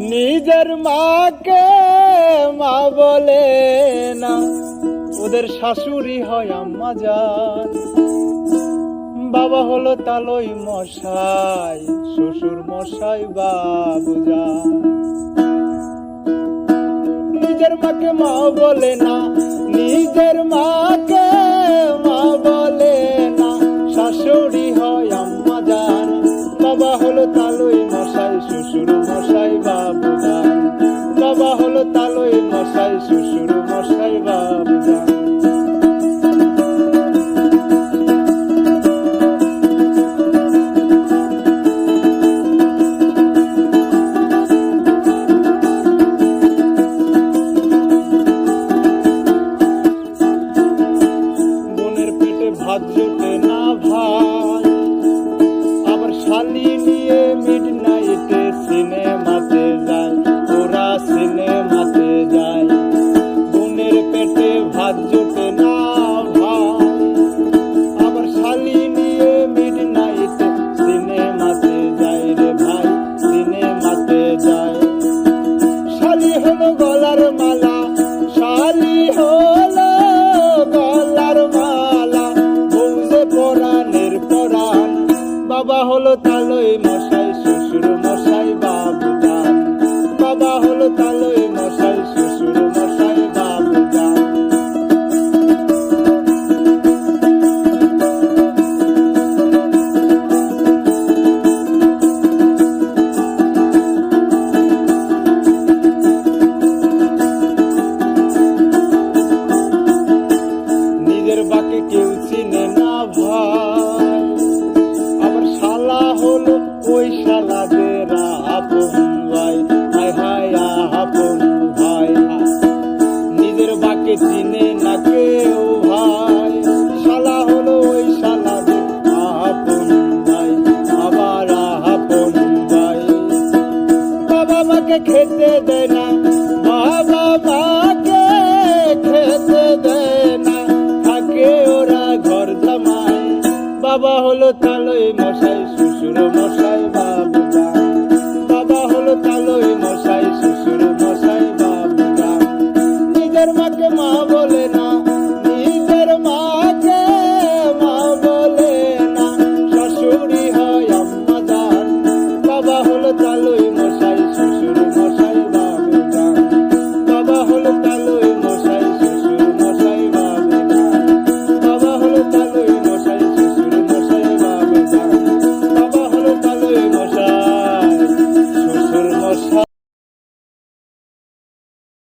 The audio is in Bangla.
নিজের মাকে মা বলে না, ওদের শাশুড়ি হয় আম্মা জান। বাবা হলো তালই মশাই, শ্বশুর মশাই বাবুজান। নিজের মাকে মা বলে না, নিজের মাকে মা বলে না, শাশুড়ি হয় আম্মা জান। বাবা হলো তালই মশাই, শ্বশুর মশাই বাবুজান। বাবা হলো তালই মশাই, শ্বশুর মশাই বাবুজান। ভাত জোটে না ভাই, আবার শালি নিয়ে মিডনাইটে সিনেমাতে যায়, ওরা সিনেমাতে যায়। বোনের পেটে ভাত জোটে না ভাই, আবার শালি নিয়ে মিডনাইটে সিনেমাতে যায় রে ভাই, সিনেমাতে যায়। শালি হলো গলার মালা, শালি হলো গলার মালা, পরাণের পরাণ। বাবা হলো তালই মশাই, শ্বশুর মশাই বাবুজান। বাবা হলো তালই মশাই, শ্বশুর মশাই বাবুজান। নিজের বাকে কেউ চিনে না ভাই, আবার শালা হলো ওই শালাদের আপন ভাই। হায় হায় আপন ভাই, নিজের বাকে চিনে না কেউ ভাই, শালা হলো ওই শালাদের আপন ভাই, আবার আপন ভাই। বাবা মাকে খেতে দেয় না,